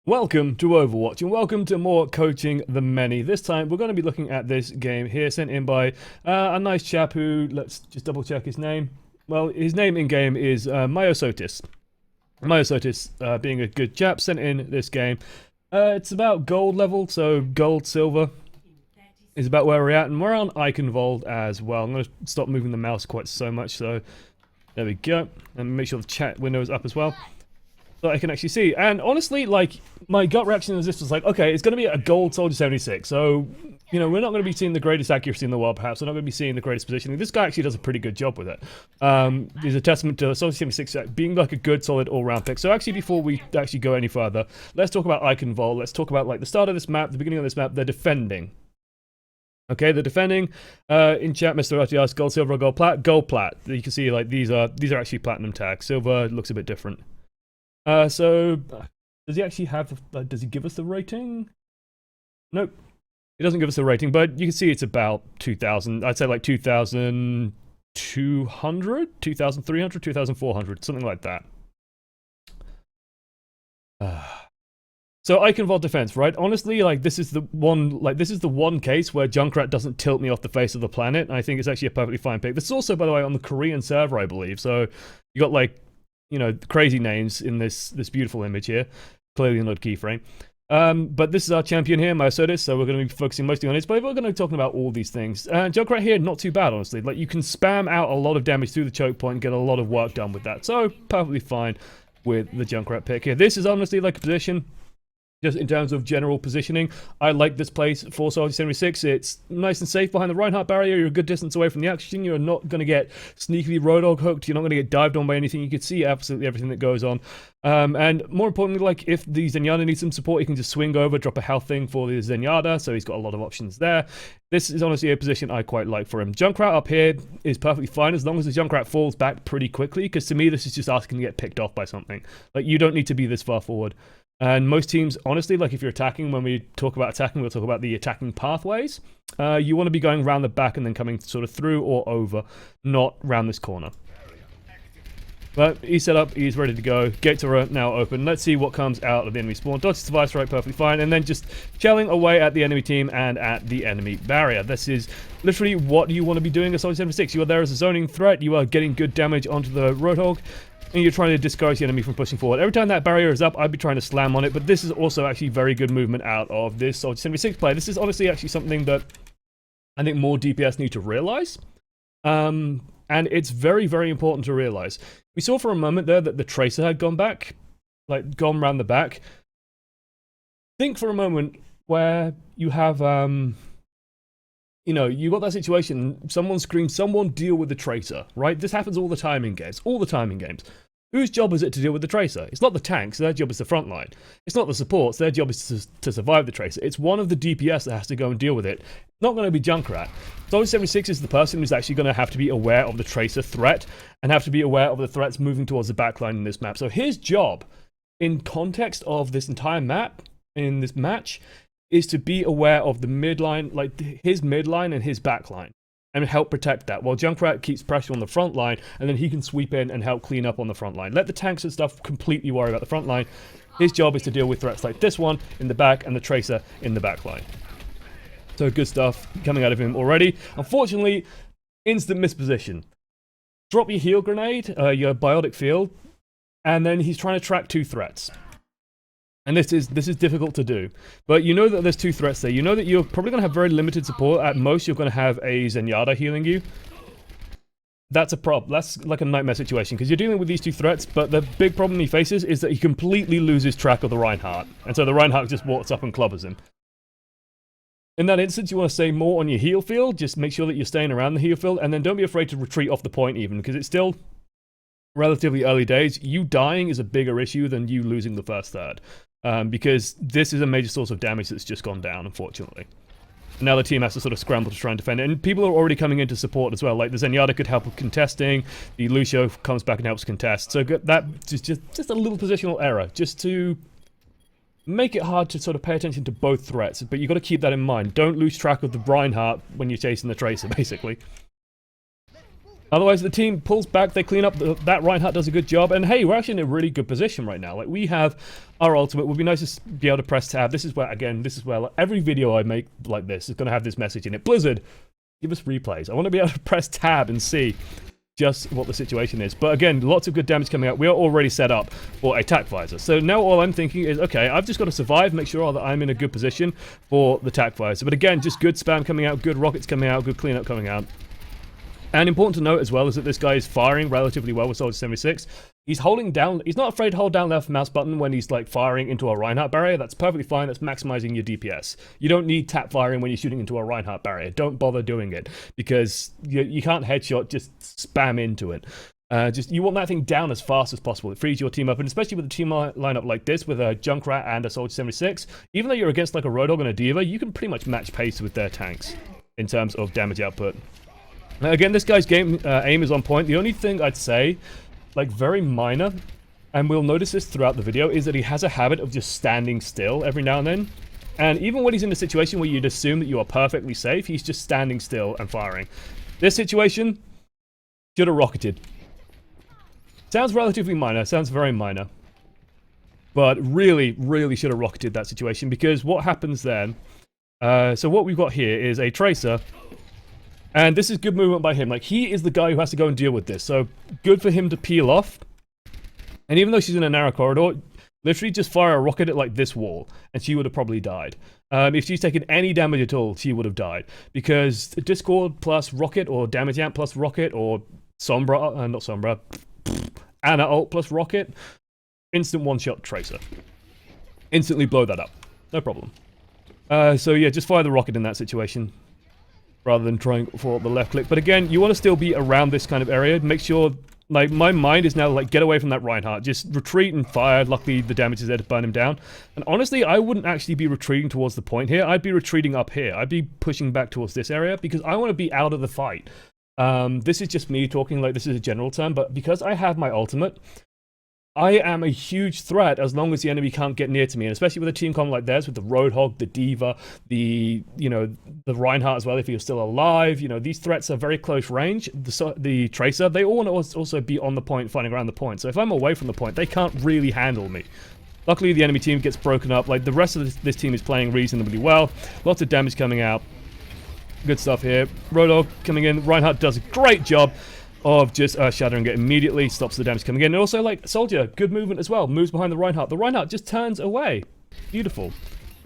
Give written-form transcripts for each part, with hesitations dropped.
Welcome to Overwatch and welcome to more Coaching the Many. This time we're going to be looking at this game here sent in by a nice chap who, let's just double check his name. Well, his name in game is Myosotis. Myosotis, being a good chap, sent in this game. It's about gold level, so gold, silver is about where we're at, and we're on Icon Vault as well. I'm going to stop moving the mouse quite so much, so there we go. And make sure the chat window is up as well, so I can actually see. And honestly, like, my gut reaction to this was like, okay, it's going to be a gold Soldier 76, so, you know, we're not going to be seeing the greatest accuracy in the world, perhaps. We're not going to be seeing the greatest positioning. This guy actually does a pretty good job with it. He's a testament to Soldier 76 being like a good, solid all-round pick. So actually, before we actually go any further, let's talk about Icon Vault. Let's talk about, like, the start of this map, the beginning of this map. They're defending. Okay, they're defending. In chat, Mr. Rati asked gold, silver, or gold, plat? Gold, plat. You can see, like, these are actually platinum tags. Silver looks a bit different. So, does he actually have, does he give us the rating? Nope. He doesn't give us a rating, but you can see it's about 2,000. I'd say like 2,200, 2,300, 2,400, something like that. So Icon Vault defense, right? Honestly, like, this is the one case where Junkrat doesn't tilt me off the face of the planet. I think it's actually a perfectly fine pick. This is also, by the way, on the Korean server, I believe. So you got, like, you know, crazy names in this beautiful image here. Clearly not a keyframe. But this is our champion here, Myosotis, so we're going to be focusing mostly on his play, but we're going to be talking about all these things. Junkrat here, not too bad, honestly. Like, you can spam out a lot of damage through the choke point and get a lot of work done with that. So, perfectly fine with the Junkrat pick here. This is honestly like a position, just in terms of general positioning. I like this place for Soldier 76. It's nice and safe behind the Reinhardt barrier. You're a good distance away from the action. You're not going to get sneakily Roadhog hooked. You're not going to get dived on by anything. You can see absolutely everything that goes on. And more importantly, like, if the Zenyatta needs some support, he can just swing over, drop a health thing for the Zenyatta, so he's got a lot of options there. This is honestly a position I quite like for him. Junkrat up here is perfectly fine as long as the Junkrat falls back pretty quickly, because to me this is just asking to get picked off by something. Like, you don't need to be this far forward. And most teams, honestly, like, if you're attacking, when we talk about attacking, we'll talk about the attacking pathways. You want to be going around the back and then coming sort of through or over, not round this corner. But he's set up, he's ready to go. Gates are now open. Let's see what comes out of the enemy spawn. Dodges the Vice right, perfectly fine. And then just shelling away at the enemy team and at the enemy barrier. This is literally what you want to be doing as Soldier 76. You are there as a zoning threat. You are getting good damage onto the Roadhog, and you're trying to discourage the enemy from pushing forward. Every time that barrier is up, I'd be trying to slam on it, but this is also actually very good movement out of this Soldier 76 player. This is honestly actually something that I think more DPS need to realize. And it's very, very important to realize. We saw for a moment there that the Tracer had gone back, like, gone round the back. Think for a moment where you have, you know, you got that situation, someone screams, someone deal with the Tracer, right? This happens all the time in games, all the time in games. Whose job is it to deal with the Tracer? It's not the tanks, their job is the Frontline. It's not the supports, their job is to survive the Tracer. It's one of the DPS that has to go and deal with it. It's not going to be Junkrat. Soldier 76 is the person who's actually going to have to be aware of the Tracer threat, and have to be aware of the threats moving towards the backline in this map. So his job, in context of this entire map, in this match, is to be aware of the midline, like his midline and his backline, and help protect that, while Junkrat keeps pressure on the front line, and then he can sweep in and help clean up on the front line. Let the tanks and stuff completely worry about the front line. His job is to deal with threats like this one in the back and the Tracer in the back line. So good stuff coming out of him already. Unfortunately, instant misposition. Drop your heal grenade, your biotic field, and then he's trying to track two threats. And this is difficult to do. But you know that there's two threats there. You know that you're probably going to have very limited support. At most, you're going to have a Zenyatta healing you. That's a problem. That's like a nightmare situation, because you're dealing with these two threats, but the big problem he faces is that he completely loses track of the Reinhardt. And so the Reinhardt just walks up and clubbers him. In that instance, you want to stay more on your heal field. Just make sure that you're staying around the heal field, and then don't be afraid to retreat off the point even, because it's still relatively early days. You dying is a bigger issue than you losing the first third. Because this is a major source of damage that's just gone down, unfortunately. Now the team has to sort of scramble to try and defend it, and people are already coming in to support as well. Like, the Zenyatta could help with contesting, the Lucio comes back and helps contest. So that just a little positional error, just to make it hard to sort of pay attention to both threats. But you've got to keep that in mind. Don't lose track of the Reinhardt when you're chasing the Tracer, basically. Otherwise, the team pulls back, they clean up, that Reinhardt does a good job, and hey, we're actually in a really good position right now. Like, we have our ultimate, it would be nice to be able to press tab. This is where, again, this is where like, every video I make like this is going to have this message in it. Blizzard, give us replays. I want to be able to press tab and see just what the situation is. But again, lots of good damage coming out. We are already set up for attack visor. So now all I'm thinking is, okay, I've just got to survive, make sure that I'm in a good position for the attack visor. But again, just good spam coming out, good rockets coming out, good cleanup coming out. And important to note as well is that this guy is firing relatively well with Soldier 76. He's holding down, he's not afraid to hold down left mouse button when he's like firing into a Reinhardt barrier. That's perfectly fine, that's maximizing your DPS. You don't need tap firing when you're shooting into a Reinhardt barrier. Don't bother doing it because you can't headshot, just spam into it. You want that thing down as fast as possible. It frees your team up, and especially with a team lineup like this with a Junkrat and a Soldier 76, even though you're against like a Roadhog and a Diva, you can pretty much match pace with their tanks in terms of damage output. Now, again, this guy's aim is on point. The only thing I'd say, like very minor, and we'll notice this throughout the video, is that he has a habit of just standing still every now and then. And even when he's in a situation where you'd assume that you are perfectly safe, he's just standing still and firing. This situation, should have rocketed. Sounds relatively minor, sounds very minor. But really, really should have rocketed that situation, because what happens then... so what we've got here is a Tracer... And this is good movement by him. Like, he is the guy who has to go and deal with this. So, good for him to peel off. And even though she's in a narrow corridor, literally just fire a rocket at, like, this wall. And she would have probably died. If she's taken any damage at all, she would have died. Because Discord plus rocket, or damage amp plus rocket, or Sombra, not Sombra, Ana ult plus rocket, instant one-shot Tracer. Instantly blow that up. No problem. So, yeah, just fire the rocket in that situation, rather than trying for the left click. But again, you want to still be around this kind of area. Make sure, like, my mind is now, like, get away from that Reinhardt. Just retreat and fire. Luckily, the damage is there to burn him down. And honestly, I wouldn't actually be retreating towards the point here. I'd be retreating up here. I'd be pushing back towards this area, because I want to be out of the fight. This is just me talking, like, this is a general term, but because I have my ultimate, I am a huge threat as long as the enemy can't get near to me, and especially with a team comp like theirs, with the Roadhog, the Diva, the Reinhardt as well, if he was still alive. These threats are very close range. The Tracer, they all want to also be on the point, fighting around the point. So if I'm away from the point, they can't really handle me. Luckily, the enemy team gets broken up. Like, the rest of this team is playing reasonably well. Lots of damage coming out. Good stuff here. Roadhog coming in. Reinhardt does a great job of just shattering it immediately, stops the damage coming in. And also, like, Soldier, good movement as well, moves behind the Reinhardt. The Reinhardt just turns away. Beautiful.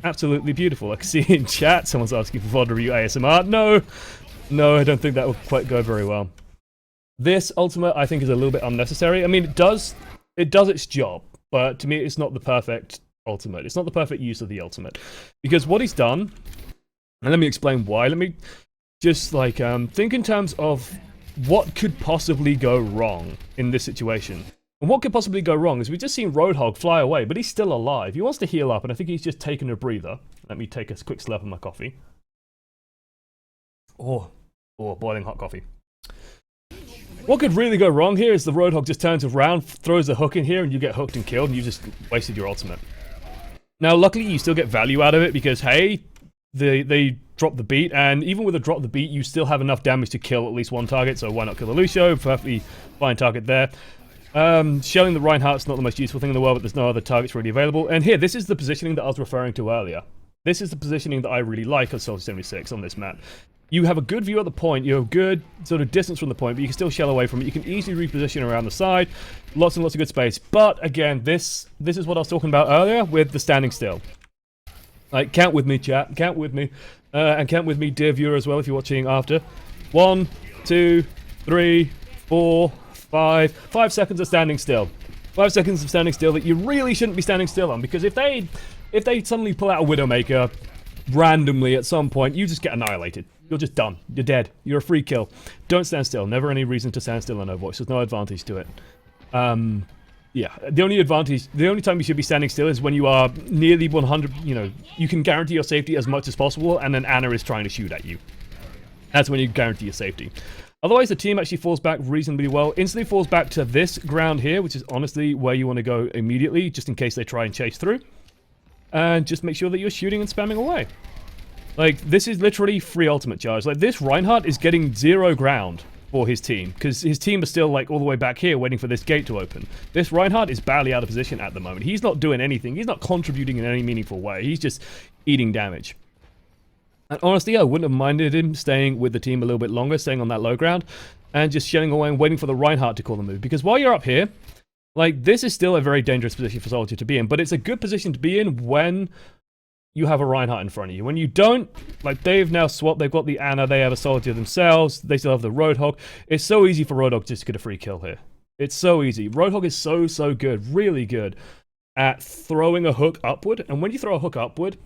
Absolutely beautiful. I can see in chat, someone's asking for VOD review ASMR. No, I don't think that will quite go very well. This ultimate, I think, is a little bit unnecessary. I mean, it does its job, but to me, it's not the perfect ultimate. It's not the perfect use of the ultimate. Because what he's done, and let me explain why. Let me just, like, think in terms of what could possibly go wrong in this situation. And what could possibly go wrong is we've just seen Roadhog fly away, but he's still alive. He wants to heal up, and I think he's just taken a breather. Let me take a quick slurp of my coffee. Oh, boiling hot coffee. What could really go wrong here is the Roadhog just turns around, throws a hook in here, and you get hooked and killed, and you just wasted your ultimate. Now, luckily, you still get value out of it because, hey, they drop the beat, and even with a drop the beat, you still have enough damage to kill at least one target, so why not kill the Lucio? Perfectly fine target there. Shelling the Reinhardt's not the most useful thing in the world, but there's no other targets really available. And here, this is the positioning that I was referring to earlier. This is the positioning that I really like on Soldier 76 on this map. You have a good view at the point, you have good sort of distance from the point, but you can still shell away from it. You can easily reposition around the side, lots and lots of good space. But again, this is what I was talking about earlier with the standing still. Like, count with me, chat. Count with me. And count with me, dear viewer, as well, if you're watching after. 1, 2, 3, 4, 5. 5 seconds of standing still. 5 seconds of standing still that you really shouldn't be standing still on, because if they suddenly pull out a Widowmaker randomly at some point, you just get annihilated. You're just done. You're dead. You're a free kill. Don't stand still. Never any reason to stand still on Overwatch. There's no advantage to it. Yeah, the only time you should be standing still is when you are nearly 100, you can guarantee your safety as much as possible, and then Ana is trying to shoot at you. That's when you guarantee your safety. Otherwise, the team actually falls back reasonably well. Instantly falls back to this ground here, which is honestly where you want to go immediately, just in case they try and chase through. And just make sure that you're shooting and spamming away. Like, this is literally free ultimate charge. Like, this Reinhardt is getting 0 ground for his team, because his team is still like all the way back here waiting for this gate to open. This Reinhardt is barely out of position at the moment. He's not doing anything. He's not contributing in any meaningful way. He's just eating damage. And honestly, I wouldn't have minded him staying with the team a little bit longer, staying on that low ground, and just shelling away and waiting for the Reinhardt to call the move. Because while you're up here, like, this is still a very dangerous position for Soldier to be in, but it's a good position to be in when you have a Reinhardt in front of you. When you don't, like, they've now swapped, they've got the Anna, they have a Soldier themselves, they still have the Roadhog. It's so easy for Roadhog just to get a free kill here. It's so easy. Roadhog is so good, really good at throwing a hook upward, and when you throw a hook upward,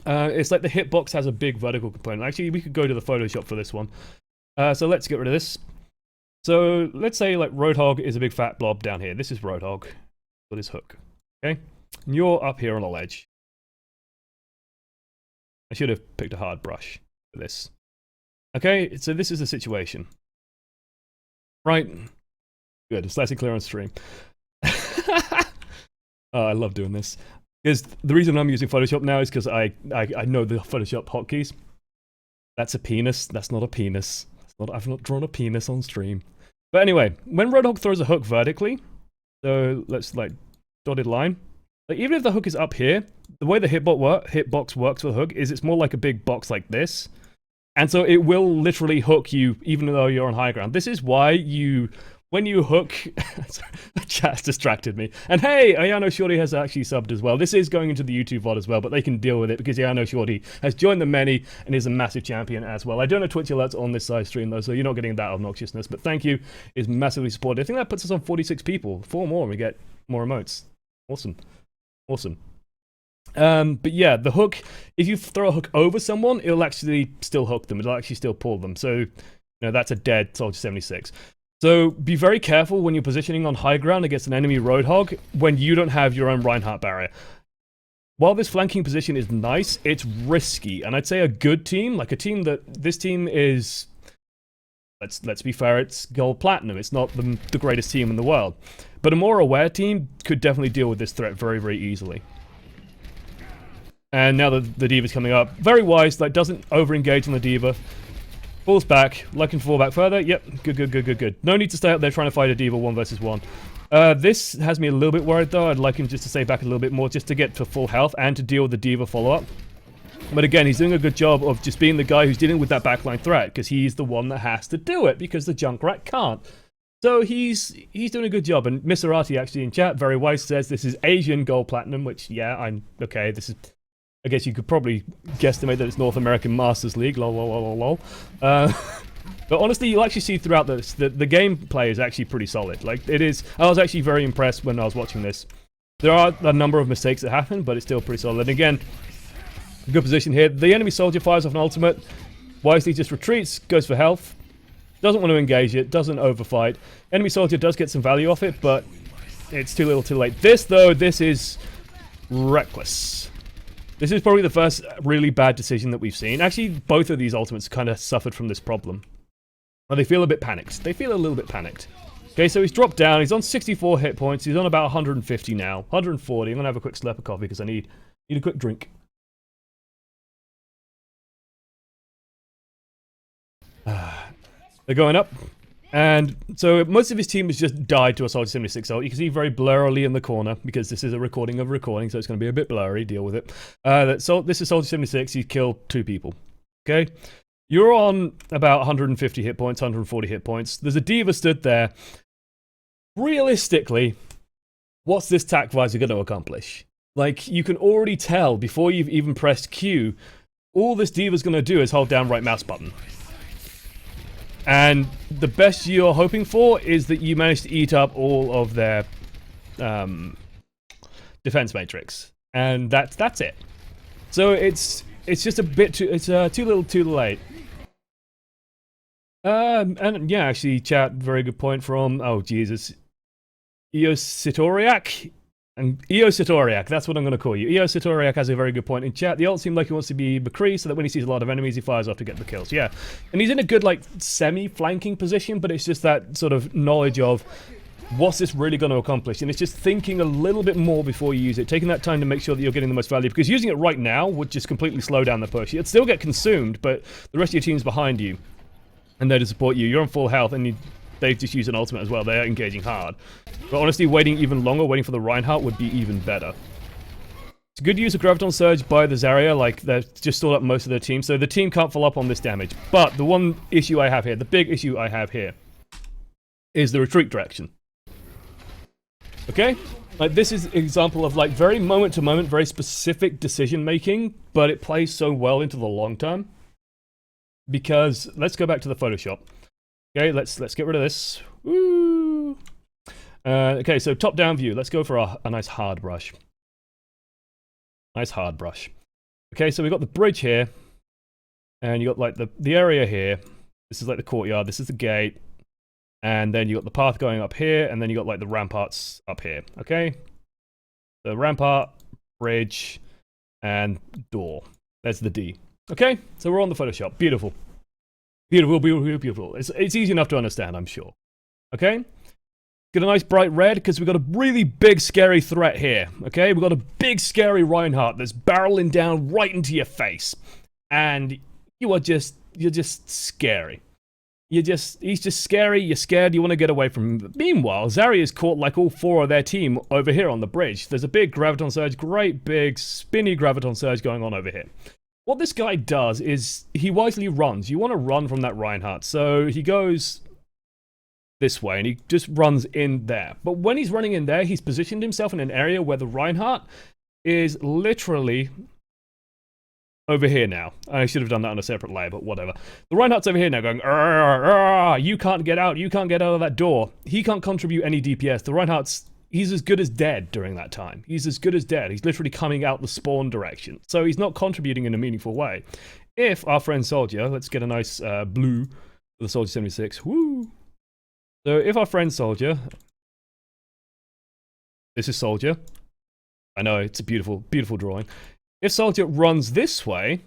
it's like the hitbox has a big vertical component. Actually, we could go to the Photoshop for this one. So let's get rid of this. So let's say like Roadhog is a big fat blob down here. This is Roadhog with his hook. Okay? And you're up here on a ledge. I should have picked a hard brush for this. Okay, so this is the situation. Right? Good, it's nice and clear on stream. Oh, I love doing this. Because the reason I'm using Photoshop now is because I know the Photoshop hotkeys. That's a penis. That's not a penis. I've not drawn a penis on stream. But anyway, when Roadhog throws a hook vertically, so let's like dotted line. Like even if the hook is up here, the way the hitbox works with a hook is it's more like a big box like this. And so it will literally hook you even though you're on high ground. This is why when you hook... Sorry, the chat's distracted me. And hey, Ayano Shorty has actually subbed as well. This is going into the YouTube VOD as well, but they can deal with it because Ayano Shorty has joined the many and is a massive champion as well. I don't know Twitch alerts on this side stream though, so you're not getting that obnoxiousness, but thank you. Is massively supported. I think that puts us on 46 people. 4 more and we get more emotes. Awesome. Awesome. But yeah, the hook, if you throw a hook over someone, it'll actually still hook them. It'll actually still pull them. So, that's a dead Soldier 76. So be very careful when you're positioning on high ground against an enemy Roadhog when you don't have your own Reinhardt barrier. While this flanking position is nice, it's risky. And I'd say a good team, like a team that this team is, let's be fair, it's gold platinum. It's not the greatest team in the world. But a more aware team could definitely deal with this threat very, very easily. And now that the D.Va's coming up, very wise, like doesn't over-engage on the D.Va. Falls back, like and fall back further. Yep, good. No need to stay up there trying to fight a D.Va 1 versus 1. This has me a little bit worried though. I'd like him just to stay back a little bit more just to get to full health and to deal with the D.Va follow-up. But again, he's doing a good job of just being the guy who's dealing with that backline threat because he's the one that has to do it because the Junkrat can't. So he's doing a good job. And Myosotis actually in chat, very wise, says this is Asian gold platinum, which, yeah, I'm okay. This is... I guess you could probably guesstimate that it's North American Masters League, lol. But honestly, you'll actually see throughout this that the gameplay is actually pretty solid. Like, it is... I was actually very impressed when I was watching this. There are a number of mistakes that happen, but it's still pretty solid. And again, good position here. The enemy soldier fires off an ultimate, wisely just retreats, goes for health, doesn't want to engage it, doesn't overfight. Enemy soldier does get some value off it, but it's too little too late. This, though, this is reckless. This is probably the first really bad decision that we've seen. Actually, both of these ultimates kind of suffered from this problem. Well, they feel a bit panicked. They feel a little bit panicked. Okay, so he's dropped down. He's on 64 hit points. He's on about 150 now. 140. I'm going to have a quick slurp of coffee because I need a quick drink. They're going up. And so most of his team has just died to a Soldier 76 ult. You can see very blurrily in the corner because this is a recording of a recording, so it's going to be a bit blurry. Deal with it. This is Soldier 76. He's killed 2 people. Okay? You're on about 150 hit points, 140 hit points. There's a D.Va stood there. Realistically, what's this tac visor going to accomplish? Like, you can already tell before you've even pressed Q, all this D.Va's going to do is hold down right mouse button. And the best you're hoping for is that you manage to eat up all of their defense matrix, and that's it. So it's just a bit too too little, too late. And yeah, actually, chat, very good point from Jesus, Eositoriak. And Eositoriak, that's what I'm going to call you. Eositoriak has a very good point in chat. The ult seemed like he wants to be McCree, so that when he sees a lot of enemies, he fires off to get the kills. Yeah, and he's in a good, like, semi-flanking position, but it's just that sort of knowledge of what's this really going to accomplish? And it's just thinking a little bit more before you use it, taking that time to make sure that you're getting the most value, because using it right now would just completely slow down the push. You'd still get consumed, but the rest of your team's behind you. and there to support you. You're on full health, and they've just used an ultimate as well. They're engaging hard. But honestly, waiting even longer, waiting for the Reinhardt would be even better. It's a good use of Graviton Surge by the Zarya, like they've just stalled up most of their team, so the team can't follow up on this damage. But the one issue I have here, the big issue I have here, is the retreat direction. Okay? Like, this is an example of, like, very moment-to-moment, very specific decision-making, but it plays so well into the long term. Because, let's go back to the Photoshop. Okay, let's get rid of this. Woo! Okay, so top-down view. Let's go for a nice hard brush. Nice hard brush. Okay, so we've got the bridge here, and you got, like, the area here. This is, like, the courtyard. This is the gate. And then you got the path going up here, and then you got like the ramparts up here, okay? The rampart, bridge, and door. There's the D. Okay, so we're on the Photoshop. Beautiful. Beautiful, beautiful, beautiful. It's easy enough to understand, I'm sure. Okay? Get a nice bright red, because we've got a really big, scary threat here, okay? We've got a big, scary Reinhardt that's barreling down right into your face. And you're just scary. He's just scary, you're scared, you want to get away from him. Meanwhile, Zarya's caught like all four of their team over here on the bridge. There's a big Graviton Surge, great big spinny Graviton Surge going on over here. What this guy does is he wisely runs. You want to run from that Reinhardt, so he goes this way and he just runs in there. But when he's running in there, he's positioned himself in an area where the Reinhardt is literally over here now. I should have done that on a separate layer, but whatever. The Reinhardt's over here now going, you can't get out of that door. He can't contribute any DPS. The Reinhardt's, he's as good as dead during that time. He's as good as dead. He's literally coming out the spawn direction. So he's not contributing in a meaningful way. If our friend Soldier, let's get a nice blue for the Soldier 76. Woo! So if our friend Soldier, this is Soldier. I know, it's a beautiful, beautiful drawing. If Soldier runs this way,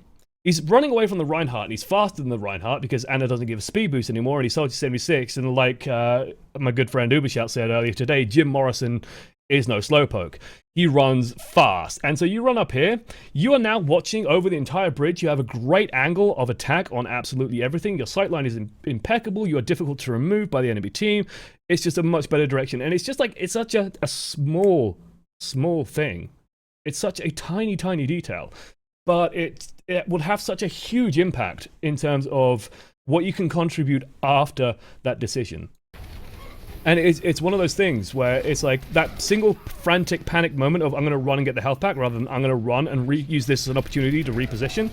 he's running away from the Reinhardt, and he's faster than the Reinhardt because Anna doesn't give a speed boost anymore, and he's Soldier 76, and like my good friend Ubershout said earlier today, Jim Morrison is no slowpoke. He runs fast, and so you run up here, you are now watching over the entire bridge, you have a great angle of attack on absolutely everything, your sightline is impeccable, you are difficult to remove by the enemy team, it's just a much better direction, and it's just like, it's such a small thing. It's such a tiny, tiny detail, but it would have such a huge impact in terms of what you can contribute after that decision. And it's one of those things where it's like that single frantic panic moment of I'm going to run and get the health pack rather than I'm going to run and use this as an opportunity to reposition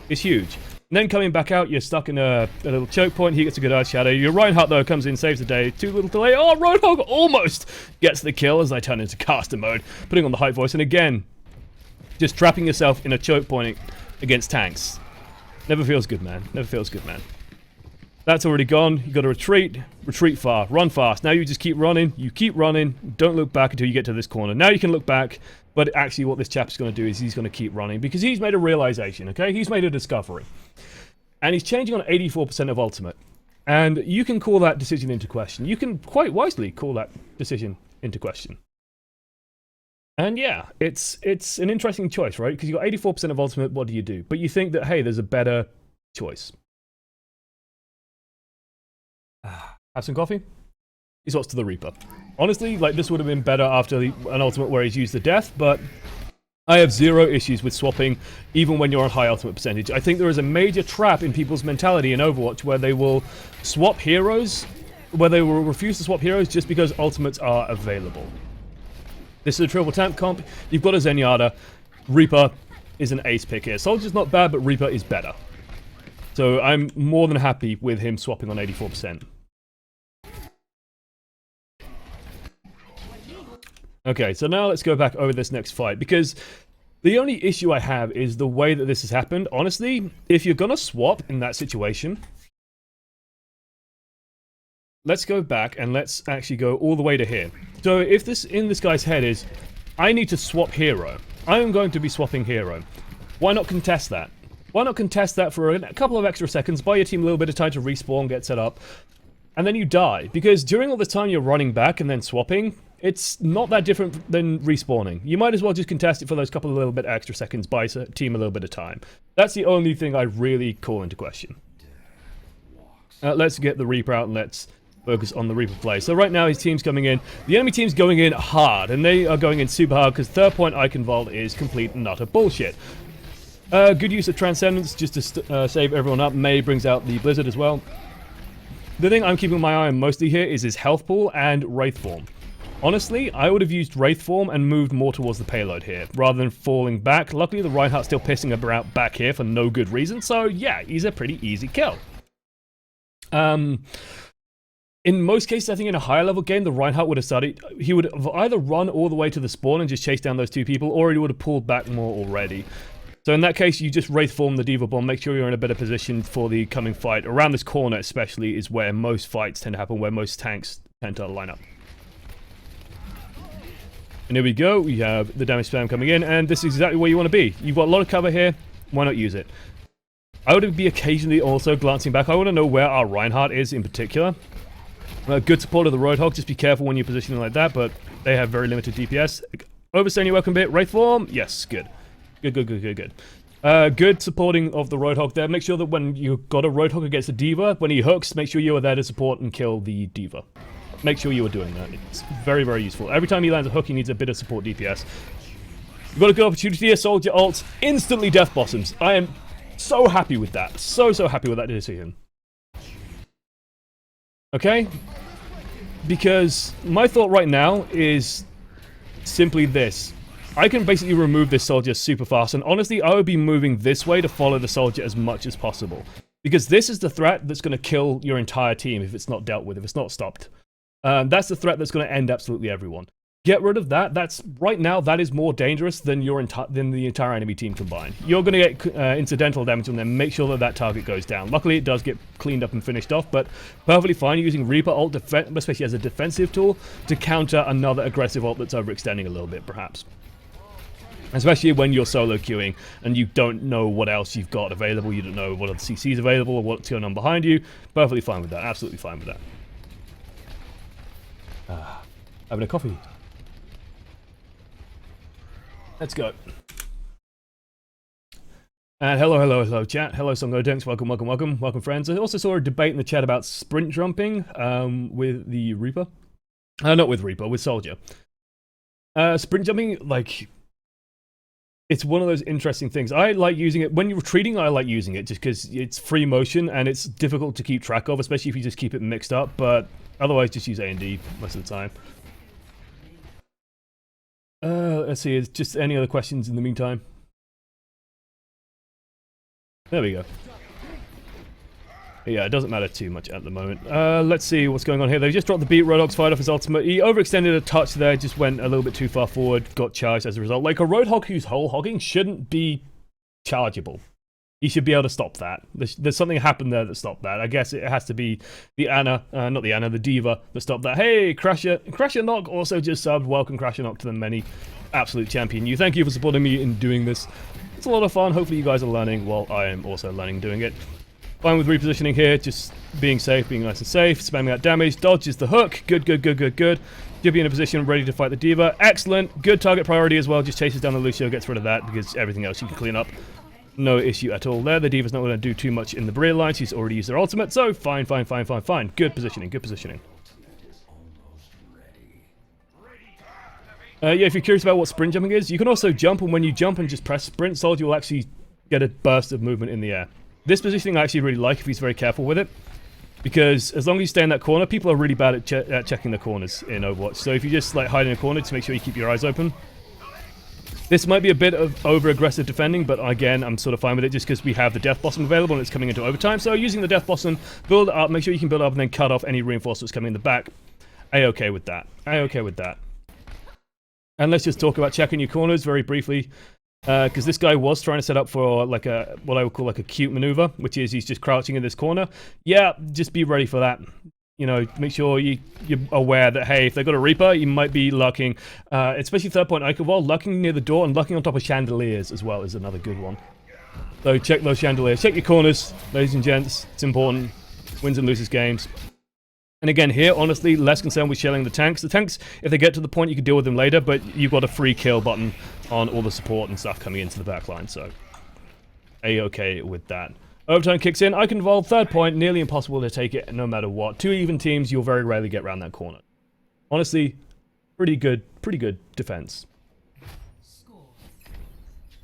is huge. And then coming back out, you're stuck in a little choke point. He gets a good Earth Shadow. Your Reinhardt, though, comes in, saves the day. Too little delay. Oh, Roadhog almost gets the kill as I turn into caster mode, putting on the hype voice. And again, just trapping yourself in a choke point against tanks. Never feels good, man. Never feels good, man. That's already gone. You got to retreat. Retreat far. Run fast. Now you just keep running. You keep running. Don't look back until you get to this corner. Now you can look back. But actually what this chap's going to do is he's going to keep running because he's made a realization, okay? He's made a discovery. And he's changing on 84% of ultimate. And you can call that decision into question. You can quite wisely call that decision into question. And yeah, it's an interesting choice, right? Because you've got 84% of ultimate, what do you do? But you think that, hey, there's a better choice. Have some coffee? He swaps to the Reaper. Honestly, like, this would have been better after an ultimate where he's used the death, but I have zero issues with swapping, even when you're on high ultimate percentage. I think there is a major trap in people's mentality in Overwatch where they will swap heroes, where they will refuse to swap heroes just because ultimates are available. This is a triple tank comp. You've got a Zenyatta. Reaper is an ace pick here. Soldier's not bad, but Reaper is better. So I'm more than happy with him swapping on 84%. Okay, so now let's go back over this next fight, because the only issue I have is the way that this has happened. Honestly, if you're gonna swap in that situation, let's go back and let's actually go all the way to here. So if this in this guy's head is, I need to swap hero, I am going to be swapping hero. Why not contest that? Why not contest that for a couple of extra seconds, buy your team a little bit of time to respawn, get set up, and then you die. Because during all this time you're running back and then swapping, it's not that different than respawning. You might as well just contest it for those couple of little bit extra seconds, buy team a little bit of time. That's the only thing I really call into question. Let's get the Reaper out and let's focus on the Reaper play. So right now his team's coming in. The enemy team's going in hard, and they are going in super hard because third point Icon Vault is complete and utter bullshit. Good use of Transcendence just to save everyone up. May brings out the Blizzard as well. The thing I'm keeping my eye on mostly here is his health pool and Wraith Form. Honestly, I would have used Wraith Form and moved more towards the payload here, rather than falling back. Luckily, the Reinhardt's still pissing about back here for no good reason, so yeah, he's a pretty easy kill. In most cases, I think in a higher level game, the Reinhardt would have started... He would have either run all the way to the spawn and just chase down those two people, or he would have pulled back more already. So in that case, you just Wraith Form the D.Va Bomb, make sure you're in a better position for the coming fight. Around this corner especially is where most fights tend to happen, where most tanks tend to line up. And here we go, we have the damage spam coming in, and this is exactly where you want to be. You've got a lot of cover here, why not use it? I would be occasionally also glancing back. I want to know where our Reinhardt is in particular. Good support of the Roadhog, just be careful when you're positioning like that, but they have very limited DPS. Overstaying your welcome bit, Wraith Form, yes, good. Good. Good supporting of the Roadhog there. Make sure that when you've got a Roadhog against a D.Va, when he hooks, make sure you are there to support and kill the D.Va. Make sure you are doing that. It's very, very useful. Every time he lands a hook, he needs a bit of support DPS. You've got a good opportunity here, Soldier ult, instantly death blossoms. I am so happy with that. So happy with that decision. Okay? Because my thought right now is simply this. I can basically remove this soldier super fast, and honestly, I would be moving this way to follow the soldier as much as possible. Because this is the threat that's going to kill your entire team if it's not dealt with, if it's not stopped. That's the threat that's going to end absolutely everyone. Get rid of that. That's right now. That is more dangerous than the entire enemy team combined. You're going to get incidental damage on them. Make sure that that target goes down. Luckily, it does get cleaned up and finished off, but perfectly fine using Reaper ult, especially as a defensive tool, to counter another aggressive ult that's overextending a little bit, perhaps. Especially when you're solo queuing and you don't know what else you've got available. You don't know what other CC's available or what's going on behind you. Perfectly fine with that. Absolutely fine with that. Having a coffee. Let's go. And hello, chat. Hello, Songodunks. Welcome, friends. I also saw a debate in the chat about sprint jumping with the Reaper. Not with Reaper, with Soldier. Sprint jumping, like, it's one of those interesting things. I like using it. When you're retreating, I like using it just because it's free motion and it's difficult to keep track of, especially if you just keep it mixed up. But otherwise, just use A and D most of the time. Let's see, is just any other questions in the meantime? There we go. Yeah, it doesn't matter too much at the moment. Let's see what's going on here. They just dropped the beat. Roadhog's fired off his ultimate. He overextended a touch there, just went a little bit too far forward, got charged as a result. Like, a Roadhog who's whole hogging shouldn't be chargeable. He should be able to stop that. There's something happened there that stopped that. I guess it has to be the Ana, not the Ana, the D.Va that stopped that. Hey, Crasher Knock also just subbed. Welcome, Crasher Knock, to the many. Absolute champion. Thank you for supporting me in doing this. It's a lot of fun. Hopefully you guys are learning while I am also learning doing it. Fine with repositioning here, just being safe, being nice and safe, spamming out damage, dodges the hook. Good. You'll be in a position ready to fight the D.Va. Excellent. Good target priority as well. Just chases down the Lucio, gets rid of that because everything else you can clean up. No issue at all there. The D.Va's not going to do too much in the Brea line. She's already used her ultimate, so fine. Good positioning. Yeah, if you're curious about what sprint jumping is, you can also jump, and when you jump and just press sprint, Soldier will actually get a burst of movement in the air. This positioning I actually really like if he's very careful with it, because as long as you stay in that corner, people are really bad at checking the corners in Overwatch. So if you just like hide in a corner to make sure you keep your eyes open. This might be a bit of over-aggressive defending, but again, I'm sort of fine with it just because we have the Death Blossom available and it's coming into overtime. So using the Death Blossom, build it up, make sure you can build it up and then cut off any reinforcements coming in the back. A-okay with that. And let's just talk about checking your corners very briefly. Because this guy was trying to set up for like a what I would call like a cute maneuver, which is he's just crouching in this corner. Yeah, just be ready for that. You know, make sure you're aware that, hey, if they've got a Reaper, you might be lucking, especially third point Icon Vault, lucking near the door and lucking on top of chandeliers as well is another good one. So check those chandeliers. Check your corners, ladies and gents. It's important. Wins and loses games. And again, here, honestly, less concerned with shelling the tanks. The tanks, if they get to the point, you can deal with them later, but you've got a free kill button on all the support and stuff coming into the back line, so A-okay with that. Overtime kicks in. I can evolve. Third point. Nearly impossible to take it no matter what. 2 even teams, you'll very rarely get around that corner. Honestly, pretty good defense.